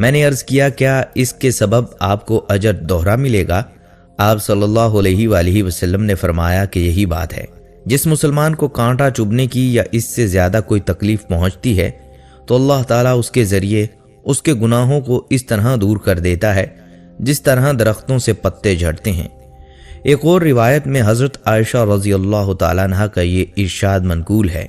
میں نے عرض کیا کیا اس کے سبب آپ کو اجر دوہرا ملے گا؟ آپ صلی اللہ علیہ وآلہ وسلم نے فرمایا کہ یہی بات ہے۔ جس مسلمان کو کانٹا چبھنے کی یا اس سے زیادہ کوئی تکلیف پہنچتی ہے تو اللہ تعالیٰ اس کے ذریعے اس کے گناہوں کو اس طرح دور کر دیتا ہے جس طرح درختوں سے پتے جھڑتے ہیں۔ ایک اور روایت میں حضرت عائشہ رضی اللہ تعالیٰ عنہ کا یہ ارشاد منقول ہے،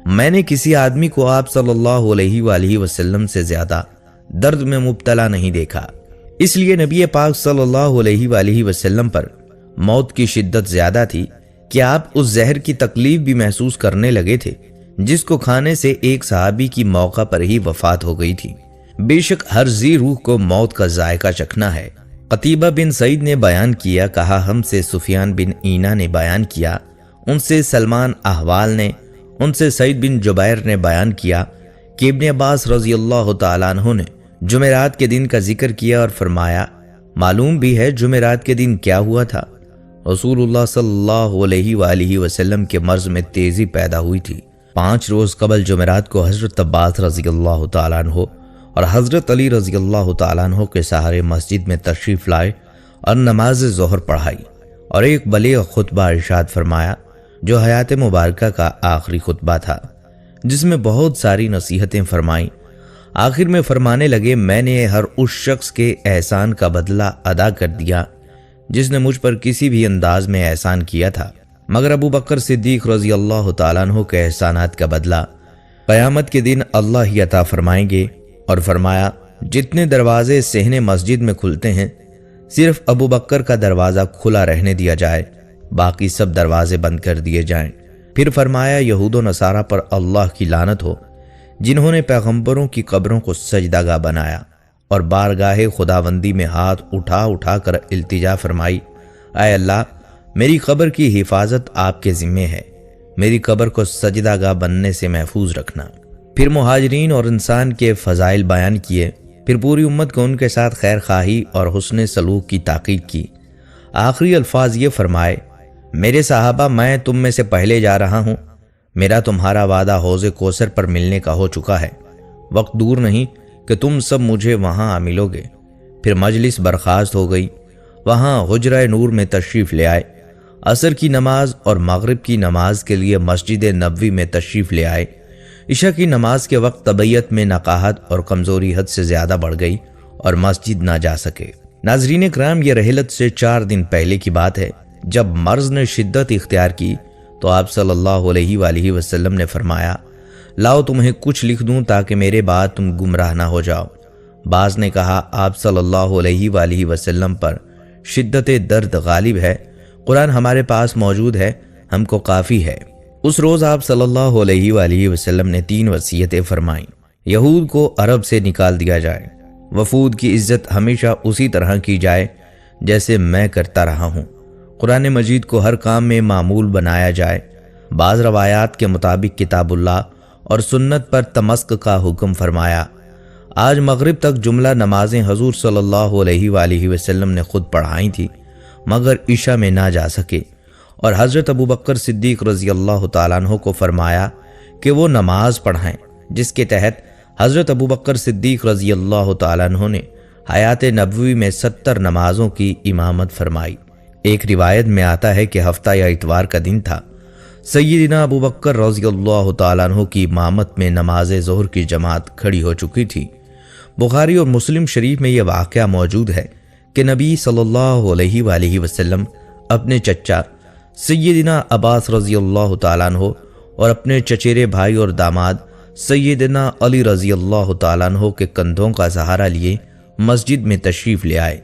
میں نے کسی آدمی کو آپ صلی اللہ علیہ وآلہ وسلم سے زیادہ درد میں مبتلا نہیں دیکھا۔ اس لیے نبی پاک صلی اللہ علیہ وآلہ وسلم پر موت کی شدت زیادہ تھی کہ آپ اس زہر کی تکلیف بھی محسوس کرنے لگے تھے جس کو کھانے سے ایک صحابی کی موقع پر ہی وفات ہو گئی تھی۔ بے شک ہر ذی روح کو موت کا ذائقہ چکھنا ہے۔ قتیبہ بن سعید نے بیان کیا، کہا ہم سے سفیان بن عینہ نے بیان کیا، ان سے سلمان احوال نے، ان سے سعید بن جبیر نے بیان کیا کہ ابن عباس رضی اللہ تعالیٰ عنہ نے جمعرات کے دن کا ذکر کیا اور فرمایا، معلوم بھی ہے جمعرات کے دن کیا ہوا تھا؟ رسول اللہ صلی اللہ علیہ وآلہ وسلم کے مرض میں تیزی پیدا ہوئی تھی۔ 5 روز قبل جمعرات کو حضرت عباس رضی اللہ تعالیٰ عنہ اور حضرت علی رضی اللہ تعالیٰ عنہ کے سہارے مسجد میں تشریف لائے اور نماز ظہر پڑھائی اور ایک بلیغ خطبہ ارشاد فرمایا جو حیات مبارکہ کا آخری خطبہ تھا، جس میں بہت ساری نصیحتیں فرمائیں۔ آخر میں فرمانے لگے، میں نے ہر اس شخص کے احسان کا بدلہ ادا کر دیا جس نے مجھ پر کسی بھی انداز میں احسان کیا تھا، مگر ابو بکر صدیق رضی اللہ تعالیٰ عنہ کے احسانات کا بدلہ قیامت کے دن اللہ ہی عطا فرمائیں گے۔ اور فرمایا، جتنے دروازے صحن مسجد میں کھلتے ہیں صرف ابو بکر کا دروازہ کھلا رہنے دیا جائے، باقی سب دروازے بند کر دیے جائیں۔ پھر فرمایا، یہود و نصارہ پر اللہ کی لعنت ہو جنہوں نے پیغمبروں کی قبروں کو سجدہ گاہ بنایا اور بارگاہ خداوندی میں ہاتھ اٹھا اٹھا کر التجا فرمائی، اے اللہ میری قبر کی حفاظت آپ کے ذمے ہے، میری قبر کو سجدہ گاہ بننے سے محفوظ رکھنا۔ پھر مہاجرین اور انسان کے فضائل بیان کیے، پھر پوری امت کو ان کے ساتھ خیر خواہی اور حسن سلوک کی تاکید کی۔ آخری الفاظ یہ فرمائے، میرے صحابہ میں تم میں سے پہلے جا رہا ہوں، میرا تمہارا وعدہ حوض کوثر پر ملنے کا ہو چکا ہے، وقت دور نہیں کہ تم سب مجھے وہاں ملو گے۔ پھر مجلس برخاست ہو گئی، وہاں حجرہ نور میں تشریف لے آئے، عصر کی نماز اور مغرب کی نماز کے لیے مسجد نبوی میں تشریف لے آئے۔ عشاء کی نماز کے وقت طبیعت میں نقاہت اور کمزوری حد سے زیادہ بڑھ گئی اور مسجد نہ جا سکے۔ ناظرین کرام، یہ رحلت سے 4 دن پہلے کی بات ہے۔ جب مرض نے شدت اختیار کی تو آپ صلی اللہ علیہ وآلہ وسلم نے فرمایا، لاؤ تمہیں کچھ لکھ دوں تاکہ میرے بعد تم گمراہ نہ ہو جاؤ۔ بعض نے کہا، آپ صلی اللہ علیہ وآلہ وسلم پر شدت درد غالب ہے، قرآن ہمارے پاس موجود ہے، ہم کو کافی ہے۔ اس روز آپ صلی اللہ علیہ وآلہ وسلم نے 3 وصیتیں فرمائیں۔ یہود کو عرب سے نکال دیا جائے، وفود کی عزت ہمیشہ اسی طرح کی جائے جیسے میں کرتا رہا ہوں، قرآن مجید کو ہر کام میں معمول بنایا جائے، بعض روایات کے مطابق کتاب اللہ اور سنت پر تمسک کا حکم فرمایا۔ آج مغرب تک جملہ نمازیں حضور صلی اللہ علیہ وآلہ وسلم نے خود پڑھائی تھی، مگر عشاء میں نہ جا سکے، اور حضرت ابو بکر صدیق رضی اللہ تعالیٰ عنہ کو فرمایا کہ وہ نماز پڑھائیں، جس کے تحت حضرت ابو بکر صدیق رضی اللہ تعالیٰ عنہ نے حیات نبوی میں 70 نمازوں کی امامت فرمائی۔ ایک روایت میں آتا ہے کہ ہفتہ یا اتوار کا دن تھا، سیدنا ابو بکر رضی اللہ تعالیٰ عنہ کی امامت میں نماز ظہر کی جماعت کھڑی ہو چکی تھی۔ بخاری اور مسلم شریف میں یہ واقعہ موجود ہے کہ نبی صلی اللہ علیہ وآلہ وسلم اپنے چچا سیدنا عباس رضی اللہ تعالیٰ عنہ اور اپنے چچیرے بھائی اور داماد سیدنا علی رضی اللہ تعالیٰ عنہ کے کندھوں کا سہارا لیے مسجد میں تشریف لے آئے۔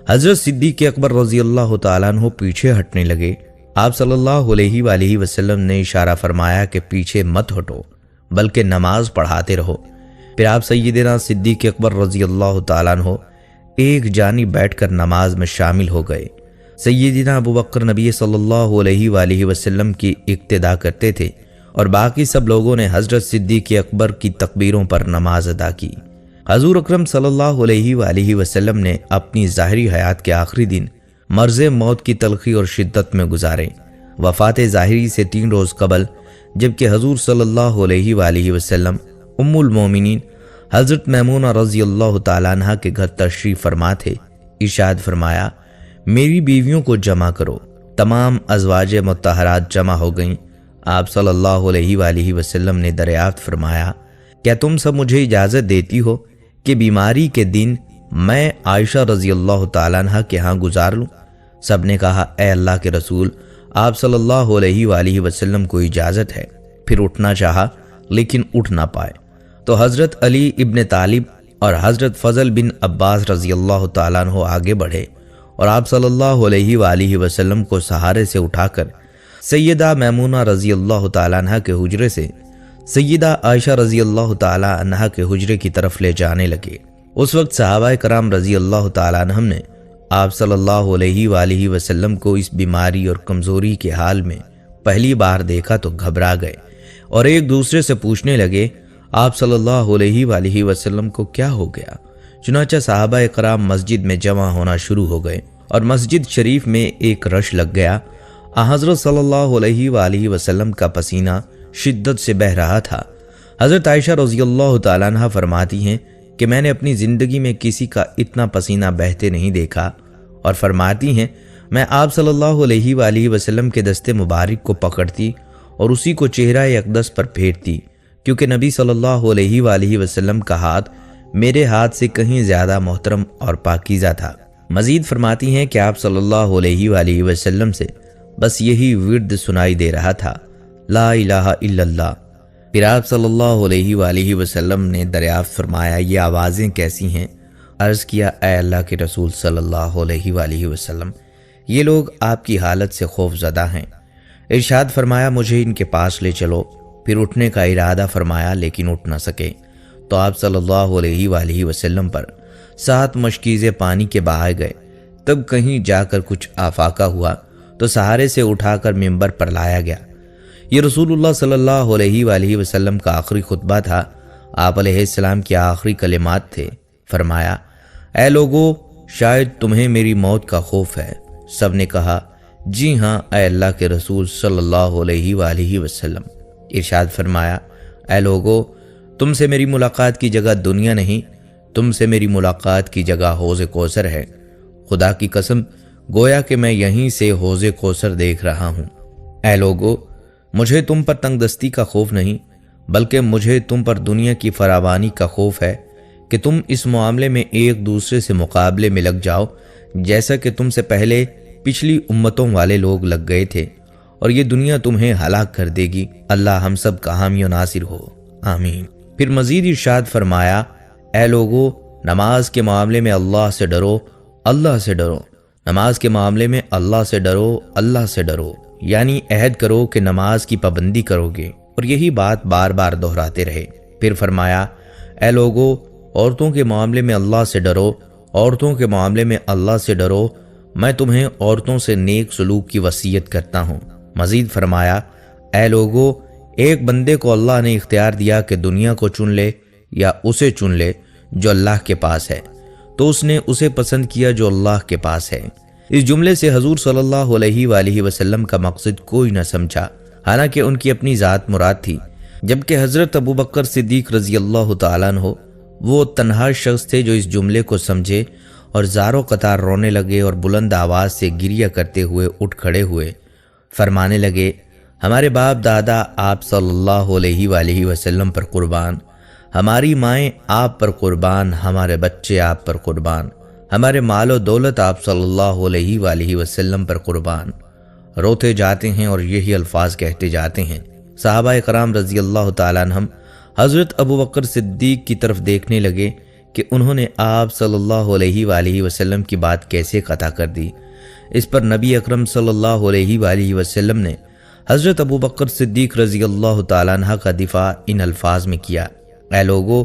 حضرت صدیق اکبر رضی اللہ تعالیٰ عنہ پیچھے ہٹنے لگے۔ آپ صلی اللہ علیہ وآلہ وسلم نے اشارہ فرمایا کہ پیچھے مت ہٹو بلکہ نماز پڑھاتے رہو۔ پھر آپ سیدنا صدیق اکبر رضی اللہ تعالیٰ عنہ ایک جانب بیٹھ کر نماز میں شامل ہو گئے۔ سیدنا ابو بکر نبی صلی اللہ علیہ وآلہ وسلم کی اقتداء کرتے تھے اور باقی سب لوگوں نے حضرت صدیق اکبر کی تکبیروں پر نماز ادا کی۔ حضور اکرم صلی اللہ علیہ وآلہ وسلم نے اپنی ظاہری حیات کے آخری دن مرض موت کی تلخی اور شدت میں گزارے۔ وفات ظاہری سے 3 روز قبل جبکہ حضور صلی اللہ علیہ وآلہ وسلم ام المومنین حضرت میمونہ رضی اللہ تعالیٰ عنہ کے گھر تشریف فرما تھے۔ ارشاد فرمایا، میری بیویوں کو جمع کرو۔ تمام ازواج مطہرات جمع ہو گئیں۔ آپ صلی اللہ علیہ وآلہ وسلم نے دریافت فرمایا، کیا تم سب مجھے اجازت دیتی ہو کہ بیماری کے دن میں عائشہ رضی اللہ تعالیٰ عنہ کے ہاں گزار لوں؟ سب نے کہا، اے اللہ کے رسول، آپ صلی اللہ علیہ وآلہ وسلم کو اجازت ہے۔ پھر اٹھنا چاہا لیکن اٹھ نہ پائے تو حضرت علی ابن طالب اور حضرت فضل بن عباس رضی اللہ تعالیٰ عنہ آگے بڑھے اور آپ صلی اللہ علیہ وآلہ وسلم کو سہارے سے اٹھا کر سیدہ میمونہ رضی اللہ تعالیٰ عنہ کے حجرے سے سیدہ عائشہ رضی اللہ تعالیٰ عنہ کے حجرے کی طرف لے جانے لگے۔ اس وقت صحابہ کرام رضی اللہ تعالیٰ عنہم نے آپ صلی اللہ علیہ وآلہ وسلم کو اس بیماری اور کمزوری کے حال میں پہلی بار دیکھا تو گھبرا گئے اور ایک دوسرے سے پوچھنے لگے، آپ صلی اللہ علیہ وآلہ وسلم کو کیا ہو گیا؟ چنانچہ صحابہ کرام مسجد میں جمع ہونا شروع ہو گئے اور مسجد شریف میں ایک رش لگ گیا۔ حضرت صلی اللہ علیہ وآلہ وسلم کا پسینہ شدت سے بہہ رہا تھا۔ حضرت عائشہ رضی اللہ تعالیٰ عنہ فرماتی ہیں کہ میں نے اپنی زندگی میں کسی کا اتنا پسینہ بہتے نہیں دیکھا، اور فرماتی ہیں میں آپ صلی اللہ علیہ وآلہ وسلم کے دست مبارک کو پکڑتی اور اسی کو چہرہ اقدس پر پھیرتی، کیونکہ نبی صلی اللہ علیہ وآلہ وسلم کا ہاتھ میرے ہاتھ سے کہیں زیادہ محترم اور پاکیزہ تھا۔ مزید فرماتی ہیں کہ آپ صلی اللہ علیہ وآلہ وسلم سے بس یہی ورد سنائی دے رہا تھا، لا الہ الا اللہ۔ پھر آپ صلی اللہ علیہ وآلہ وسلم نے دریافت فرمایا، یہ آوازیں کیسی ہیں؟ عرض کیا، اے اللہ کے رسول صلی اللہ علیہ وآلہ وسلم، یہ لوگ آپ کی حالت سے خوف زدہ ہیں۔ ارشاد فرمایا، مجھے ان کے پاس لے چلو۔ پھر اٹھنے کا ارادہ فرمایا لیکن اٹھ نہ سکے تو آپ صلی اللہ علیہ وآلہ وسلم پر 7 مشکیزیں پانی کے بہائے گئے۔ تب کہیں جا کر کچھ آفاقہ ہوا تو سہارے سے اٹھا کر ممبر پر لایا گیا۔ یہ رسول اللہ صلی اللہ علیہ وآلہ وسلم کا آخری خطبہ تھا۔ آپ علیہ السلام کے آخری کلمات تھے۔ فرمایا، اے لوگو، شاید تمہیں میری موت کا خوف ہے۔ سب نے کہا، جی ہاں اے اللہ کے رسول صلی اللہ علیہ وآلہ وسلم۔ ارشاد فرمایا، اے لوگو، تم سے میری ملاقات کی جگہ دنیا نہیں، تم سے میری ملاقات کی جگہ حوض کوثر ہے۔ خدا کی قسم، گویا کہ میں یہیں سے حوض کوثر دیکھ رہا ہوں۔ اے لوگو، مجھے تم پر تنگ دستی کا خوف نہیں، بلکہ مجھے تم پر دنیا کی فراوانی کا خوف ہے کہ تم اس معاملے میں ایک دوسرے سے مقابلے میں لگ جاؤ، جیسا کہ تم سے پہلے پچھلی امتوں والے لوگ لگ گئے تھے، اور یہ دنیا تمہیں ہلاک کر دے گی۔ اللہ ہم سب کا حامی و ناصر ہو، آمین۔ پھر مزید ارشاد فرمایا، اے لوگو، نماز کے معاملے میں اللہ سے ڈرو، اللہ سے ڈرو۔ نماز کے معاملے میں اللہ سے ڈرو، اللہ سے ڈرو، یعنی عہد کرو کہ نماز کی پابندی کرو گے، اور یہی بات بار بار دہراتے رہے۔ پھر فرمایا، اے لوگو، عورتوں کے معاملے میں اللہ سے ڈرو، عورتوں کے معاملے میں اللہ سے ڈرو، میں تمہیں عورتوں سے نیک سلوک کی وصیت کرتا ہوں۔ مزید فرمایا، اے لوگو، ایک بندے کو اللہ نے اختیار دیا کہ دنیا کو چن لے یا اسے چن لے جو اللہ کے پاس ہے، تو اس نے اسے پسند کیا جو اللہ کے پاس ہے۔ اس جملے سے حضور صلی اللہ علیہ وآلہ وسلم کا مقصد کوئی نہ سمجھا، حالانکہ ان کی اپنی ذات مراد تھی، جبکہ حضرت ابوبکر صدیق رضی اللہ تعالیٰ عنہ وہ تنہا شخص تھے جو اس جملے کو سمجھے اور زاروں قطار رونے لگے اور بلند آواز سے گریہ کرتے ہوئے اٹھ کھڑے ہوئے، فرمانے لگے، ہمارے باپ دادا آپ صلی اللہ علیہ وآلہ وسلم پر قربان، ہماری مائیں آپ پر قربان، ہمارے بچے آپ پر قربان، ہمارے مال و دولت آپ صلی اللہ علیہ وآلہ وسلم پر قربان۔ روتے جاتے ہیں اور یہی الفاظ کہتے جاتے ہیں۔ صحابہ کرام رضی اللہ تعالیٰ عنہم حضرت ابوبکر صدیق کی طرف دیکھنے لگے کہ انہوں نے آپ صلی اللہ علیہ وآلہ وسلم کی بات کیسے قطع کر دی۔ اس پر نبی اکرم صلی اللہ علیہ وآلہ وسلم نے حضرت ابوبکر صدیق رضی اللہ تعالیٰ عنہ کا دفاع ان الفاظ میں کیا، اے لوگو،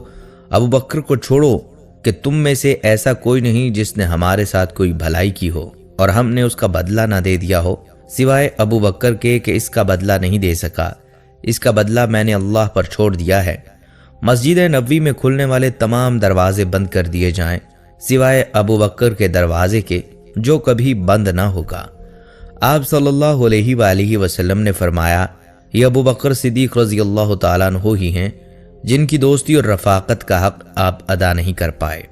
ابوبکر کو چھوڑو کہ تم میں سے ایسا کوئی نہیں جس نے ہمارے ساتھ کوئی بھلائی کی ہو اور ہم نے اس کا بدلہ نہ دے دیا ہو، سوائے ابوبکر کے کہ اس کا بدلہ نہیں دے سکا، اس کا بدلہ میں نے اللہ پر چھوڑ دیا ہے۔ مسجد نبوی میں کھلنے والے تمام دروازے بند کر دیے جائیں سوائے ابوبکر کے دروازے کے جو کبھی بند نہ ہوگا۔ آپ صلی اللہ علیہ وآلہ وسلم نے فرمایا، یہ ابوبکر صدیق رضی اللہ تعالیٰ عنہ ہی ہیں جن کی دوستی اور رفاقت کا حق آپ ادا نہیں کر پائے۔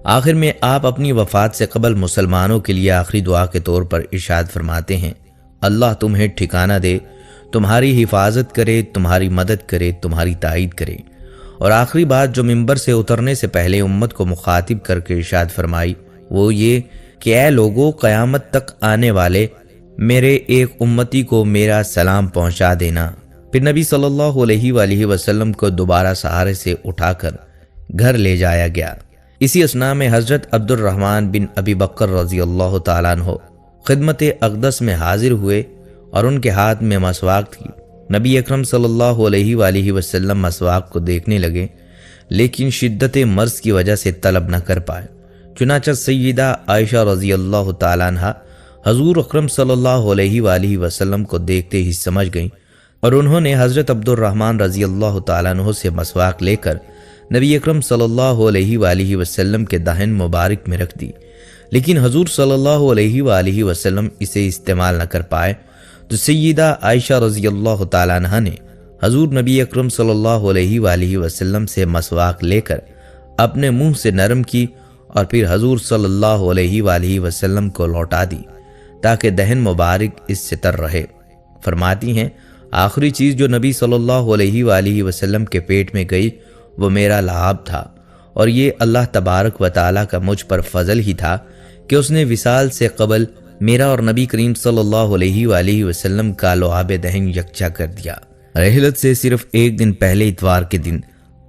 آخر میں آپ اپنی وفات سے قبل مسلمانوں کے لیے آخری دعا کے طور پر ارشاد فرماتے ہیں، اللہ تمہیں ٹھکانہ دے، تمہاری حفاظت کرے، تمہاری مدد کرے، تمہاری تائید کرے۔ اور آخری بات جو منبر سے اترنے سے پہلے امت کو مخاطب کر کے ارشاد فرمائی وہ یہ کہ اے لوگو، قیامت تک آنے والے میرے ایک امتی کو میرا سلام پہنچا دینا۔ پھر نبی صلی اللہ علیہ وآلہ وسلم کو دوبارہ سہارے سے اٹھا کر گھر لے جایا گیا۔ اسی اثناء میں حضرت عبد الرحمن بن ابی بکر رضی اللہ تعالیٰ عنہ خدمت اقدس میں حاضر ہوئے اور ان کے ہاتھ میں مسواک تھی۔ نبی اکرم صلی اللہ علیہ وآلہ وسلم مسواک کو دیکھنے لگے لیکن شدت مرض کی وجہ سے طلب نہ کر پائے۔ چنانچہ سیدہ عائشہ رضی اللہ تعالیٰ عنہ حضور اکرم صلی اللہ علیہ وآلہ وسلم کو دیکھتے ہی سمجھ گئیں اور انہوں نے حضرت عبد الرحمن رضی اللہ تعالیٰ عنہ سے مسواک لے کر نبی اکرم صلی اللہ علیہ وآلہ وسلم کے دہن مبارک میں رکھ دی، لیکن حضور صلی اللہ علیہ وآلہ وسلم اسے استعمال نہ کر پائے تو سیدہ عائشہ رضی اللہ تعالیٰ عنہ نے حضور نبی اکرم صلی اللہ علیہ وآلہ وسلم سے مسواک لے کر اپنے منہ سے نرم کی اور پھر حضور صلی اللہ علیہ وآلہ وسلم کو لوٹا دی تاکہ دہن مبارک اس سے تر رہے۔ فرماتی ہیں آخری چیز جو نبی صلی اللہ علیہ وآلہ وسلم کے پیٹ میں گئی وہ میرا لعاب تھا، اور یہ اللہ تبارک و تعالیٰ کا مجھ پر فضل ہی تھا کہ اس نے وصال سے قبل میرا اور نبی کریم صلی اللہ علیہ وآلہ وسلم کا لعاب دہن یکجا کر دیا۔ رحلت سے صرف ایک دن پہلے اتوار کے دن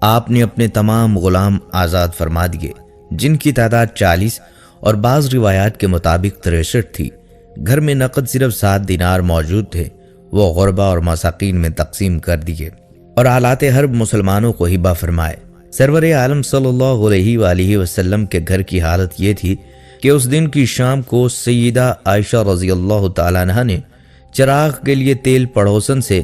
آپ نے اپنے تمام غلام آزاد فرما دیے، جن کی تعداد 40 اور بعض روایات کے مطابق 63 تھی۔ گھر میں نقد صرف 7 دینار موجود تھے، وہ غربا اور مساکین میں تقسیم کر دیے اور آلات حرب مسلمانوں کو ہبہ فرمائے۔ سرور عالم صلی اللہ علیہ وآلہ وسلم کے گھر کی حالت یہ تھی کہ اس دن کی شام کو سیدہ عائشہ رضی اللہ تعالیٰ عنہ نے چراغ کے لیے تیل پڑوسن سے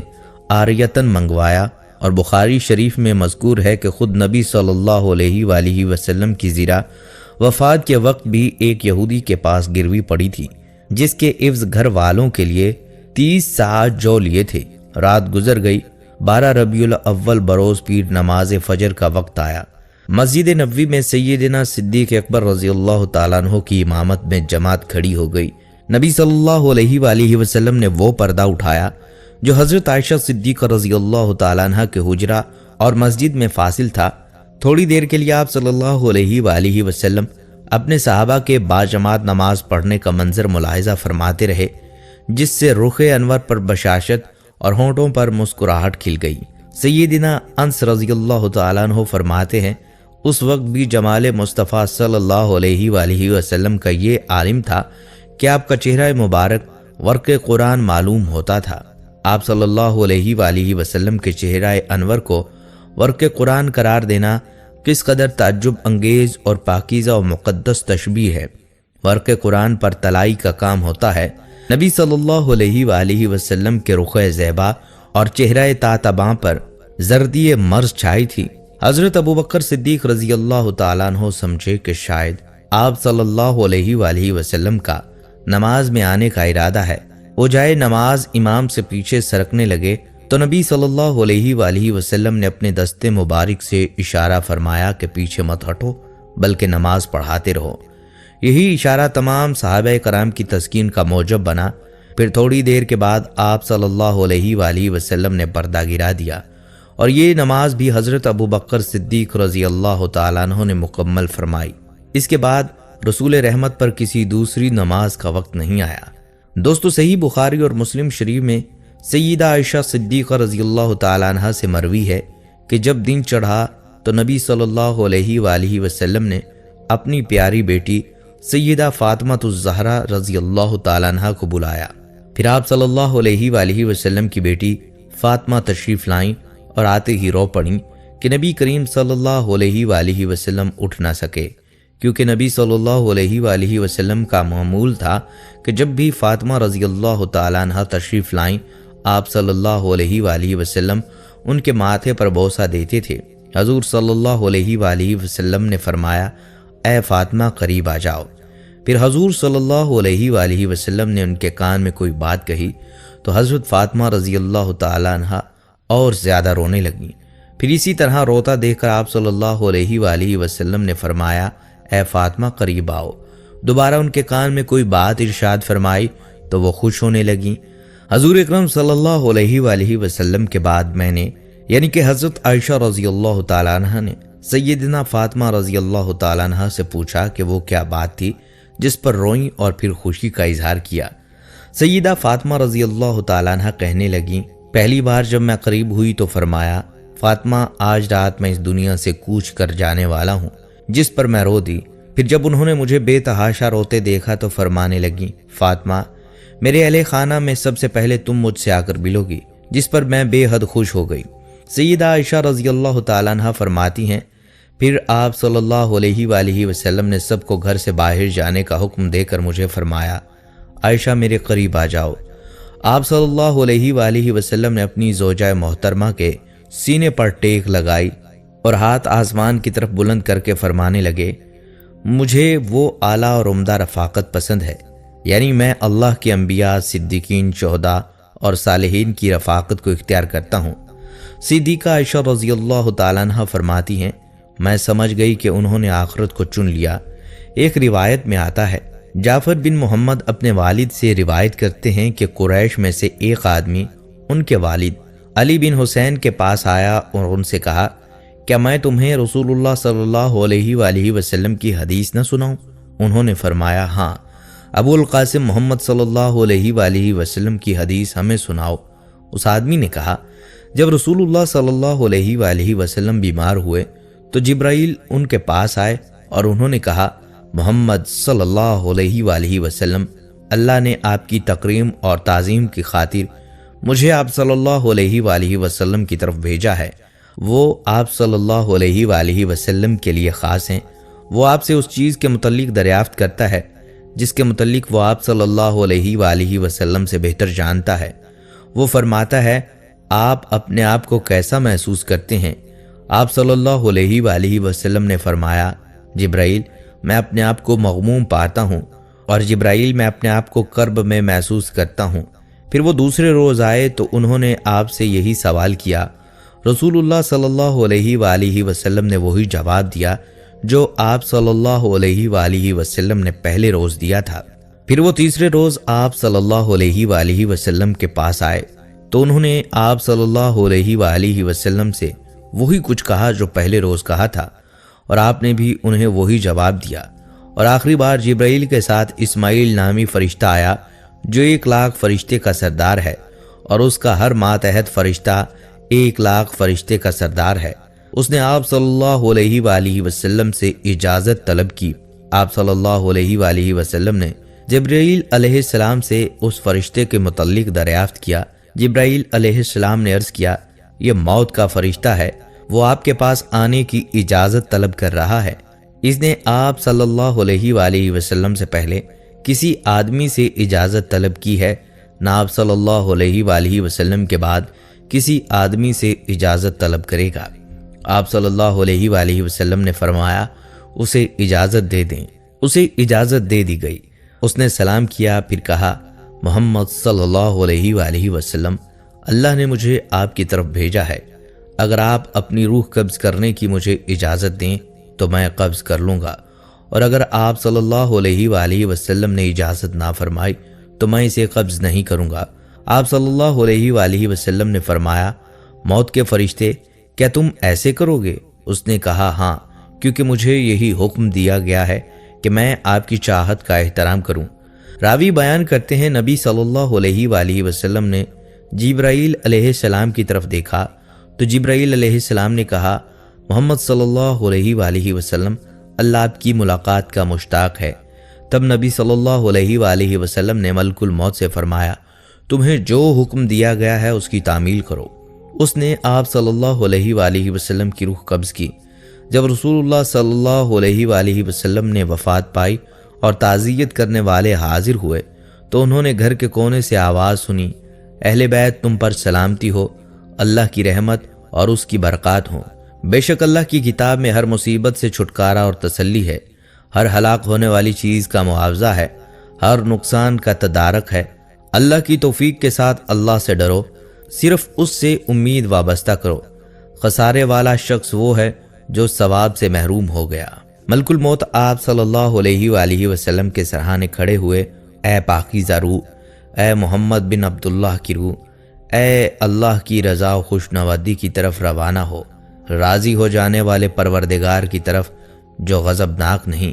عاریتاً منگوایا، اور بخاری شریف میں مذکور ہے کہ خود نبی صلی اللہ علیہ وآلہ وسلم کی زیرہ وفات کے وقت بھی ایک یہودی کے پاس گروی پڑی تھی جس کے عوض گھر والوں کے لیے 30 ساعت جو لیے تھے۔ رات گزر گئی، 12 ربیع الاول بروز پیر نماز فجر کا وقت آیا۔ مسجد نبوی میں سیدنا صدیق اکبر رضی اللہ تعالیٰ عنہ کی امامت میں جماعت کھڑی ہو گئی۔ نبی صلی اللہ علیہ وآلہ وسلم نے وہ پردہ اٹھایا جو حضرت عائشہ صدیقہ رضی اللہ تعالیٰ عنہ کے حجرہ اور مسجد میں فاصل تھا۔ تھوڑی دیر کے لیے آپ صلی اللہ علیہ وآلہ وسلم اپنے صحابہ کے باجماعت نماز پڑھنے کا منظر ملاحظہ فرماتے رہے، جس سے رخ انور پر بشاشت اور ہونٹوں پر مسکراہٹ کھل گئی۔ سیدنا انس رضی اللہ تعالیٰ عنہ فرماتے ہیں اس وقت بھی جمال مصطفیٰ صلی اللہ علیہ وآلہ وسلم کا یہ عالم تھا کہ آپ کا چہرہ مبارک ورق قرآن معلوم ہوتا تھا۔ آپ صلی اللہ علیہ وآلہ وسلم کے چہرہ انور کو ورق قرآن قرار دینا کس قدر تعجب انگیز اور پاکیزہ و مقدس تشبیہ ہے۔ ورق قرآن پر تلائی کا کام ہوتا ہے۔ نبی صلی اللہ علیہ وآلہ وسلم کے رخ زیبا اور چہرہ تاتباں پر زردی مرض چھائی تھی۔ حضرت ابوبکر صدیق رضی اللہ تعالیٰ عنہ سمجھے کہ شاید آپ صلی اللہ علیہ وآلہ وسلم کا نماز میں آنے کا ارادہ ہے۔ وہ جائے نماز امام سے پیچھے سرکنے لگے تو نبی صلی اللہ علیہ وآلہ وسلم نے اپنے دستے مبارک سے اشارہ فرمایا کہ پیچھے مت ہٹو بلکہ نماز پڑھاتے رہو۔ یہی اشارہ تمام صحابہ کرام کی تسکین کا موجب بنا۔ پھر تھوڑی دیر کے بعد آپ صلی اللہ علیہ وآلہ وسلم نے پردہ گرا دیا اور یہ نماز بھی حضرت ابوبکر صدیق رضی اللہ تعالیٰ عنہ نے مکمل فرمائی۔ اس کے بعد رسول رحمت پر کسی دوسری نماز کا وقت نہیں آیا۔ دوستو، صحیح بخاری اور مسلم شریف میں سیدہ عائشہ صدیقہ رضی اللہ تعالیٰ عنہ سے مروی ہے کہ جب دن چڑھا تو نبی صلی اللہ علیہ وآلہ وسلم نے اپنی پیاری بیٹی سیدہ فاطمہ الزہرا رضی اللہ تعالیٰ عنہ کو بلایا۔ پھر آپ صلی اللہ علیہ وآلہ وسلم کی بیٹی فاطمہ تشریف لائیں اور آتے ہی رو پڑیں کہ نبی کریم صلی اللہ علیہ وآلہ وسلم اٹھ نہ سکے، کیونکہ نبی صلی اللہ علیہ وآلہ وسلم کا معمول تھا کہ جب بھی فاطمہ رضی اللہ تعالیٰ عنہ تشریف لائیں آپ صلی اللہ علیہ وآلہ وسلم ان کے ماتھے پر بوسہ دیتے تھے۔ حضور صلی اللہ علیہ وآلہ وسلم نے فرمایا، اے فاطمہ قریب آ جاؤ۔ پھر حضور صلی اللہ علیہ وآلہ وسلم نے ان کے کان میں کوئی بات کہی تو حضرت فاطمہ رضی اللہ تعالیٰ عنہ اور زیادہ رونے لگیں۔ پھر اسی طرح روتا دیکھ کر آپ صلی اللہ علیہ وآلہ وسلم نے فرمایا اے فاطمہ قریب آؤ۔ دوبارہ ان کے کان میں کوئی بات ارشاد فرمائی تو وہ خوش ہونے لگیں۔ حضور اکرم صلی اللہ علیہ وآلہ وسلم کے بعد میں نے یعنی کہ حضرت عائشہ رضی اللہ تعالیٰ عنہ نے سیدنا فاطمہ رضی اللہ تعالیٰ عنہ سے پوچھا کہ وہ کیا بات تھی جس پر روئیں اور پھر خوشی کا اظہار کیا۔ سیدہ فاطمہ رضی اللہ تعالیٰ عنہ کہنے لگیں پہلی بار جب میں قریب ہوئی تو فرمایا فاطمہ آج رات میں اس دنیا سے کوچ کر جانے والا ہوں، جس پر میں رو دی۔ پھر جب انہوں نے مجھے بے تحاشا روتے دیکھا تو فرمانے لگیں فاطمہ میرے اہل خانہ میں سب سے پہلے تم مجھ سے آ کر ملو گی، جس پر میں بے حد خوش ہو گئی۔ سیدہ عائشہ رضی اللہ تعالیٰ عنہ فرماتی ہیں پھر آپ صلی اللہ علیہ وآلہ وسلم نے سب کو گھر سے باہر جانے کا حکم دے کر مجھے فرمایا عائشہ میرے قریب آ جاؤ۔ آپ صلی اللہ علیہ وآلہ وسلم نے اپنی زوجہ محترمہ کے سینے پر ٹیک لگائی اور ہاتھ آسمان کی طرف بلند کر کے فرمانے لگے مجھے وہ اعلیٰ اور عمدہ رفاقت پسند ہے، یعنی میں اللہ کے انبیاء، صدیقین، شہداء اور صالحین کی رفاقت کو اختیار کرتا ہوں۔ صدیقہ عائشہ رضی اللہ تعالیٰ عنہ فرماتی ہیں میں سمجھ گئی کہ انہوں نے آخرت کو چن لیا۔ ایک روایت میں آتا ہے جعفر بن محمد اپنے والد سے روایت کرتے ہیں کہ قریش میں سے ایک آدمی ان کے والد علی بن حسین کے پاس آیا اور ان سے کہا کیا میں تمہیں رسول اللہ صلی اللہ علیہ وآلہ وسلم کی حدیث نہ سناؤں؟ انہوں نے فرمایا ہاں، ابو القاسم محمد صلی اللہ علیہ وآلہ وسلم کی حدیث ہمیں سناؤ۔ اس آدمی نے کہا جب رسول اللہ صلی اللہ علیہ وآلہ وسلم بیمار ہوئے تو جبرائیل ان کے پاس آئے اور انہوں نے کہا محمد صلی اللہ علیہ وآلہ وسلم اللہ نے آپ کی تکریم اور تعظیم کی خاطر مجھے آپ صلی اللہ علیہ وآلہ وسلم کی طرف بھیجا ہے۔ وہ آپ صلی اللہ علیہ وآلہ وسلم کے لیے خاص ہیں۔ وہ آپ سے اس چیز کے متعلق دریافت کرتا ہے جس کے متعلق وہ آپ صلی اللہ علیہ وآلہ وسلم سے بہتر جانتا ہے۔ وہ فرماتا ہے آپ اپنے آپ کو کیسا محسوس کرتے ہیں؟ آپ صلی اللہ علیہ وآلہ وسلم نے فرمایا جبرائیل میں اپنے آپ کو مغموم پاتا ہوں، اور جبرائیل میں اپنے آپ کو کرب میں محسوس کرتا ہوں۔ پھر وہ دوسرے روز آئے تو انہوں نے آپ سے یہی سوال کیا۔ رسول اللہ صلی اللہ علیہ وآلہ وسلم نے وہی جواب دیا جو آپ صلی اللہ علیہ وآلہ وسلم نے پہلے روز دیا تھا۔ پھر وہ تیسرے روز آپ صلی اللہ علیہ وآلہ وسلم کے پاس آئے تو انہوں نے آپ صلی اللہ علیہ وآلہ وسلم سے وہی کچھ کہا جو پہلے روز کہا تھا، اور آپ نے بھی انہیں وہی جواب دیا۔ اور آخری بار جبرائیل کے ساتھ اسماعیل نامی فرشتہ آیا جو 1,00,000 فرشتے کا سردار ہے، اور اس کا ہر ماتحت فرشتہ 1,00,000 فرشتے کا سردار ہے۔ اس نے آپ صلی اللہ علیہ وآلہ وسلم سے اجازت طلب کی۔ آپ صلی اللہ علیہ وآلہ وسلم نے جبرائیل علیہ السلام سے اس فرشتے کے متعلق دریافت کیا۔ جبرائیل علیہ السلام نے عرض کیا یہ موت کا فرشتہ ہے، وہ آپ کے پاس آنے کی اجازت طلب کر رہا ہے۔ اس نے آپ صلی اللہ علیہ وآلہ وسلم سے پہلے کسی آدمی سے اجازت طلب کی ہے، نہ آپ صلی اللہ علیہ وآلہ وسلم کے بعد کسی آدمی سے اجازت طلب کرے گا۔ آپ صلی اللہ علیہ وآلہ وسلم نے فرمایا اسے اجازت دے دیں۔ اسے اجازت دے دی گئی۔ اس نے سلام کیا، پھر کہا محمد صلی اللہ علیہ وآلہ وسلم اللہ نے مجھے آپ کی طرف بھیجا ہے، اگر آپ اپنی روح قبض کرنے کی مجھے اجازت دیں تو میں قبض کر لوں گا، اور اگر آپ صلی اللہ علیہ وآلہ وسلم نے اجازت نہ فرمائی تو میں اسے قبض نہیں کروں گا۔ آپ صلی اللہ علیہ وآلہ وسلم نے فرمایا موت کے فرشتے کیا تم ایسے کرو گے؟ اس نے کہا ہاں، کیونکہ مجھے یہی حکم دیا گیا ہے کہ میں آپ کی چاہت کا احترام کروں۔ راوی بیان کرتے ہیں نبی صلی اللہ علیہ وآلہ وسلم نے جبرائیل علیہ السلام کی طرف دیکھا تو جبرائیل علیہ السلام نے کہا محمد صلی اللہ علیہ وآلہ وسلم اللہ آپ کی ملاقات کا مشتاق ہے۔ تب نبی صلی اللہ علیہ وآلہ وسلم نے ملک الموت سے فرمایا تمہیں جو حکم دیا گیا ہے اس کی تعمیل کرو۔ اس نے آپ صلی اللہ علیہ وآلہ وسلم کی روح قبض کی۔ جب رسول اللہ صلی اللہ علیہ وآلہ وسلم نے وفات پائی اور تعزیت کرنے والے حاضر ہوئے تو انہوں نے گھر کے کونے سے آواز سنی اہل بیت تم پر سلامتی ہو، اللہ کی رحمت اور اس کی برکات ہوں۔ بے شک اللہ کی کتاب میں ہر مصیبت سے چھٹکارا اور تسلی ہے، ہر ہلاک ہونے والی چیز کا معاوضہ ہے، ہر نقصان کا تدارک ہے۔ اللہ کی توفیق کے ساتھ اللہ سے ڈرو، صرف اس سے امید وابستہ کرو۔ خسارے والا شخص وہ ہے جو ثواب سے محروم ہو گیا۔ ملک الموت آپ صلی اللہ علیہ وآلہ وسلم کے سرہانے کھڑے ہوئے، اے پاکیزہ روح، اے محمد بن عبداللہ کی روح، اے اللہ کی رضا و خوشنودی کی طرف روانہ ہو، راضی ہو جانے والے پروردگار کی طرف جو غضبناک نہیں۔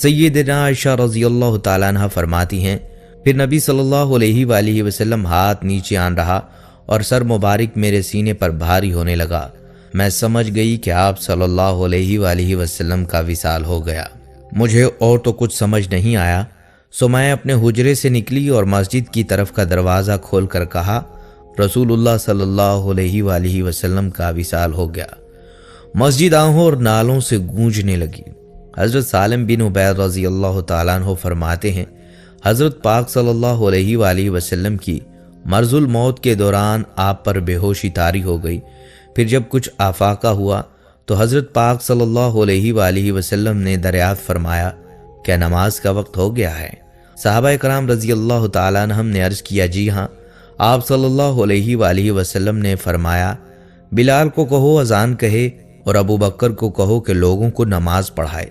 سیدنا عائشہ رضی اللہ تعالیٰ عنہ فرماتی ہیں، پھر نبی صلی اللہ علیہ وآلہ وسلم ہاتھ نیچے آن رہا اور سر مبارک میرے سینے پر بھاری ہونے لگا۔ میں سمجھ گئی کہ آپ صلی اللہ علیہ وآلہ وسلم کا وصال ہو گیا۔ مجھے اور تو کچھ سمجھ نہیں آیا، سو میں اپنے حجرے سے نکلی اور مسجد کی طرف کا دروازہ کھول کر کہا، رسول اللہ صلی اللہ علیہ وآلہ وسلم کا وصال ہو گیا۔ مسجد آہوں اور نالوں سے گونجنے لگی۔ حضرت سالم بن عبید رضی اللہ تعالیٰ عنہ فرماتے ہیں، حضرت پاک صلی اللہ علیہ وآلہ وسلم کی مرض الموت کے دوران آپ پر بے ہوشی طاری ہو گئی۔ پھر جب کچھ آفاقہ ہوا تو حضرت پاک صلی اللہ علیہ وآلہ وسلم نے دریافت فرمایا، کیا نماز کا وقت ہو گیا ہے؟ صحابہ کرام رضی اللہ تعالیٰ عنہ نے عرض کیا، جی ہاں۔ آپ صلی اللہ علیہ وآلہ وسلم نے فرمایا، بلال کو کہو اذان کہے اور ابو بکر کو کہو کہ لوگوں کو نماز پڑھائے۔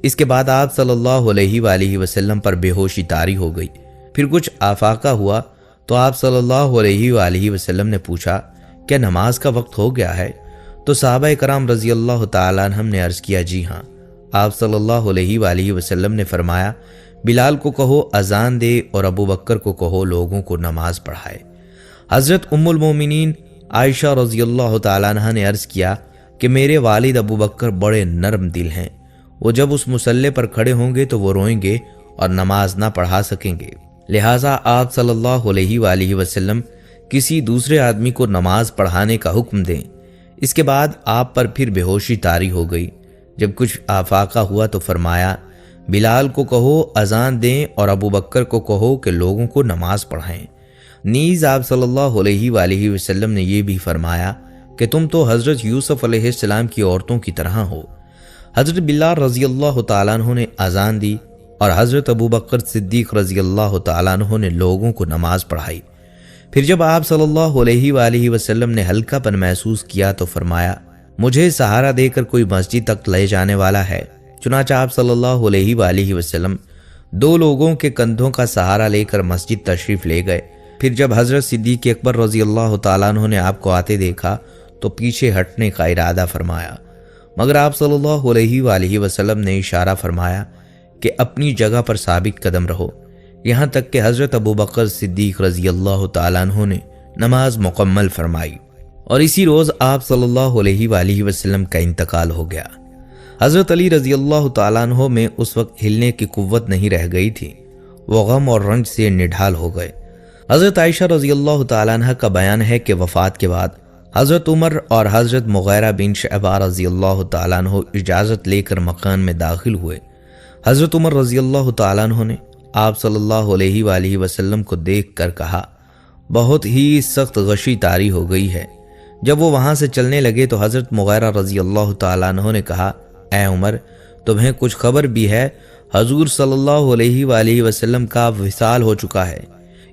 اس کے بعد آپ صلی اللہ علیہ وآلہ وسلم پر بے ہوشی طاری ہو گئی۔ پھر کچھ آفاقہ ہوا تو آپ صلی اللہ علیہ وآلہ وسلم نے پوچھا، کیا نماز کا وقت ہو گیا ہے؟ تو صحابہ کرام رضی اللہ تعالیٰ عنہ نے عرض کیا، جی ہاں۔ آپ صلی اللہ علیہ وآلہ وسلم نے فرمایا، بلال کو کہو اذان دے اور ابو بکر کو کہو لوگوں کو نماز پڑھائے۔ حضرت ام المومنین عائشہ رضی اللہ تعالیٰ عنہ نے عرض کیا کہ میرے والد ابو بکر بڑے نرم دل ہیں، وہ جب اس مصلی پر کھڑے ہوں گے تو وہ روئیں گے اور نماز نہ پڑھا سکیں گے، لہٰذا آپ صلی اللہ علیہ وآلہ وسلم کسی دوسرے آدمی کو نماز پڑھانے کا حکم دیں۔ اس کے بعد آپ پر پھر بے ہوشی طاری ہو گئی۔ جب کچھ آفاقہ ہوا تو فرمایا، بلال کو کہو اذان دیں اور ابو بکر کو کہو کہ لوگوں کو نماز پڑھائیں۔ نیز آپ صلی اللہ علیہ وآلہ وسلم نے یہ بھی فرمایا کہ تم تو حضرت یوسف علیہ السلام کی عورتوں کی طرح ہو۔ حضرت بلال رضی اللہ تعالیٰ عنہ نے اذان دی اور حضرت ابو بکر صدیق رضی اللہ تعالیٰ عنہ نے لوگوں کو نماز پڑھائی۔ پھر جب آپ صلی اللہ علیہ وآلہ وسلم نے ہلکا پن محسوس کیا تو فرمایا، مجھے سہارا دے کر کوئی مسجد تک لے جانے والا ہے۔ چنانچہ آپ صلی اللہ علیہ وآلہ وسلم دو لوگوں کے کندھوں کا سہارا لے کر مسجد تشریف لے گئے۔ پھر جب حضرت صدیق اکبر رضی اللہ تعالیٰ عنہ نے آپ کو آتے دیکھا تو پیچھے ہٹنے کا ارادہ فرمایا، مگر آپ صلی اللہ علیہ وآلہ وسلم نے اشارہ فرمایا کہ اپنی جگہ پر ثابت قدم رہو، یہاں تک کہ حضرت ابو بکر صدیق رضی اللہ تعالیٰ عنہ نے نماز مکمل فرمائی، اور اسی روز آپ صلی اللہ علیہ وآلہ وسلم کا انتقال ہو گیا۔ حضرت علی رضی اللہ تعالیٰ عنہ میں اس وقت ہلنے کی قوت نہیں رہ گئی تھی، وہ غم اور رنج سے نڈھال ہو گئے۔ حضرت عائشہ رضی اللہ تعالیٰ عنہ کا بیان ہے کہ وفات کے بعد حضرت عمر اور حضرت مغیرہ بن شعبہ رضی اللہ تعالیٰ عنہ اجازت لے کر مکان میں داخل ہوئے۔ حضرت عمر رضی اللہ تعالیٰ عنہ نے آپ صلی اللہ علیہ وآلہ وسلم کو دیکھ کر کہا، بہت ہی سخت غشی طاری ہو گئی ہے۔ جب وہ وہاں سے چلنے لگے تو حضرت مغیرہ رضی اللہ تعالیٰ عنہ نے کہا، اے عمر، تمہیں کچھ خبر بھی ہے؟ حضور صلی اللہ علیہ وآلہ وسلم کا وصال ہو چکا ہے۔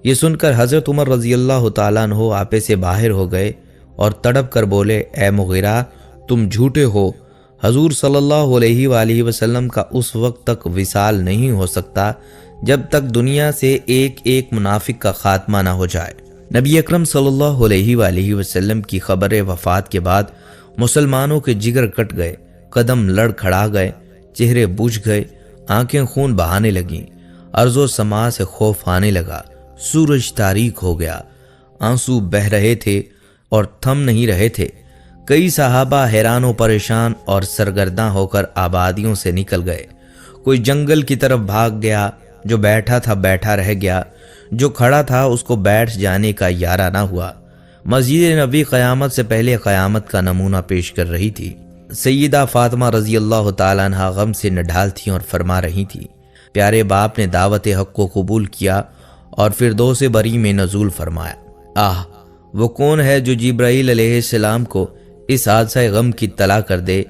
یہ سن کر حضرت عمر رضی اللہ تعالیٰ عنہ آپے سے باہر ہو گئے اور تڑپ کر بولے، اے مغیرہ، تم جھوٹے ہو، حضور صلی اللہ علیہ وآلہ وسلم کا اس وقت تک وصال نہیں ہو سکتا جب تک دنیا سے ایک ایک منافق کا خاتمہ نہ ہو جائے۔ نبی اکرم صلی اللہ علیہ وآلہ وسلم کی خبر وفات کے بعد مسلمانوں کے جگر کٹ گئے، قدم لڑ کھڑا گئے، چہرے بجھ گئے، آنکھیں خون بہانے لگیں، ارض و سما سے خوف آنے لگا، سورج تاریک ہو گیا، آنسو بہہ رہے تھے اور تھم نہیں رہے تھے۔ کئی صحابہ حیران و پریشان اور سرگرداں ہو کر آبادیوں سے نکل گئے۔ کوئی جنگل کی طرف بھاگ گیا، جو بیٹھا تھا بیٹھا رہ گیا، جو کھڑا تھا اس کو بیٹھ جانے کا یارہ نہ ہوا۔ مسجد نبی قیامت سے پہلے قیامت کا نمونہ پیش کر رہی تھی۔ سیدہ فاطمہ رضی اللہ تعالیٰ عنہ غم سے نڈھال تھیں اور فرما رہی تھی، پیارے باپ نے دعوت حق کو قبول کیا اور فردوس بری میں نزول فرمایا۔ آہ، وہ کون ہے جو جبرائیل علیہ السلام کو اس حادثہ غم کی اطلاع کر دے؟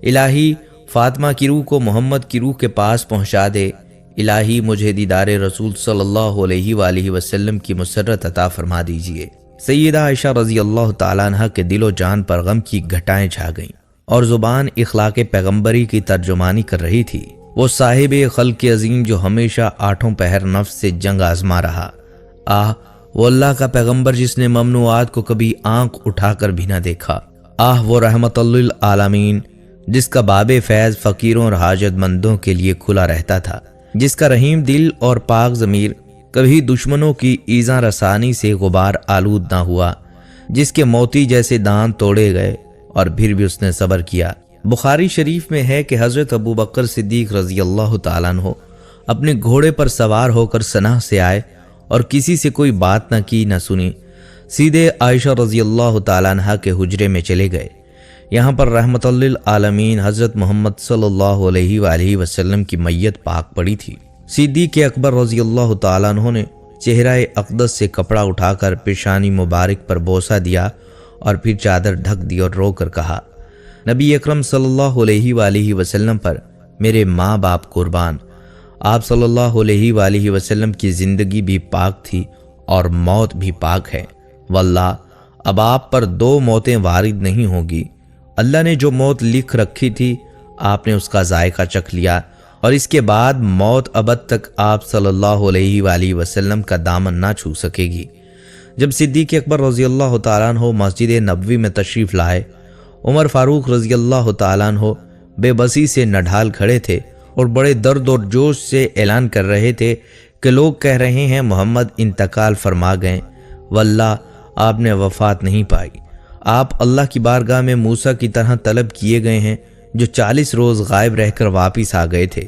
الہی، فاطمہ کی روح کو محمد کی روح کے پاس پہنچا دے۔ الہی، مجھے دیدار رسول صلی اللہ علیہ وآلہ وسلم کی مسرت عطا فرما دیجیے۔ سیدہ عائشہ رضی اللہ تعالیٰ عنہ کے دل و جان پر غم کی گھٹائیں چھا گئیں اور زبان اخلاق پیغمبری کی ترجمانی کر رہی تھی۔ وہ صاحب خلق عظیم جو ہمیشہ آٹھوں پہر نفس سے جنگ آزما رہا، وہ اللہ کا پیغمبر جس نے ممنوعات کو کبھی آنکھ اٹھا کر بھی نہ دیکھا، وہ رحمت للعالمین جس کا باب فیض فقیروں اور حاجت مندوں کے لیے کھلا رہتا تھا، جس کا رحیم دل اور پاک ضمیر کبھی دشمنوں کی ایذا رسانی سے غبار آلود نہ ہوا، جس کے موتی جیسے دانت توڑے گئے اور پھر بھی اس نے صبر کیا۔ بخاری شریف میں ہے کہ حضرت ابو بکر صدیق رضی اللہ تعالیٰ عنہ اپنے گھوڑے پر سوار ہو کر سنہ سے آئے اور کسی سے کوئی بات نہ کی نہ سنی، سیدھے عائشہ رضی اللہ تعالیٰ عنہ کے حجرے میں چلے گئے۔ یہاں پر رحمت للعالمین حضرت محمد صلی اللہ علیہ وآلہ وسلم کی میت پاک پڑی تھی۔ صدیق اکبر رضی اللہ تعالیٰ عنہ نے چہرہ اقدس سے کپڑا اٹھا کر پیشانی مبارک پر بوسہ دیا اور پھر چادر ڈھک دی اور رو کر کہا، نبی اکرم صلی اللہ علیہ وآلہ وسلم پر میرے ماں باپ قربان۔ آپ صلی اللہ علیہ وآلہ وسلم کی زندگی بھی پاک تھی اور موت بھی پاک ہے، واللہ اب آپ پر دو موتیں وارد نہیں ہوگی۔ اللہ نے جو موت لکھ رکھی تھی آپ نے اس کا ذائقہ چکھ لیا، اور اس کے بعد موت ابد تک آپ صلی اللہ علیہ وآلہ وسلم کا دامن نہ چھو سکے گی۔ جب صدیق اکبر رضی اللہ تعالیٰ عنہ مسجد نبوی میں تشریف لائے، عمر فاروق رضی اللہ تعالیٰ عنہ بے بسی سے نڈھال کھڑے تھے اور بڑے درد اور جوش سے اعلان کر رہے تھے کہ لوگ کہہ رہے ہیں محمد انتقال فرما گئے، واللہ آپ نے وفات نہیں پائی۔ آپ اللہ کی بارگاہ میں موسیٰ کی طرح طلب کیے گئے ہیں جو 40 روز غائب رہ کر واپس آ گئے تھے۔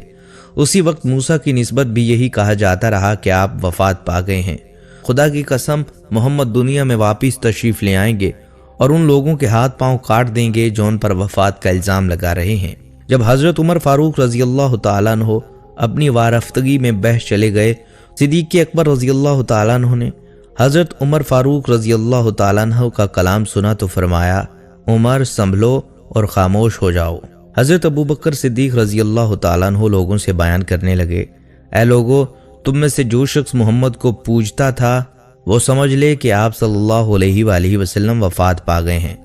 اسی وقت موسیٰ کی نسبت بھی یہی کہا جاتا رہا کہ آپ وفات پا گئے ہیں۔ خدا کی قسم محمد دنیا میں واپس تشریف لے آئیں گے اور ان لوگوں کے ہاتھ پاؤں کاٹ دیں گے جو ان پر وفات کا الزام لگا رہے ہیں۔ جب حضرت عمر فاروق رضی اللہ تعالیٰ عنہ اپنی وارفتگی میں بہہ چلے گئے، صدیق اکبر رضی اللہ تعالیٰ عنہ نے حضرت عمر فاروق رضی اللہ تعالیٰ عنہ کا کلام سنا تو فرمایا، عمر سنبھلو اور خاموش ہو جاؤ۔ حضرت ابو بکر صدیق رضی اللہ تعالیٰ عنہ لوگوں سے بیان کرنے لگے، اے لوگو، تم میں سے جو شخص محمد کو پوجتا تھا وہ سمجھ لے کہ آپ صلی اللہ علیہ وآلہ وسلم وفات پا گئے ہیں،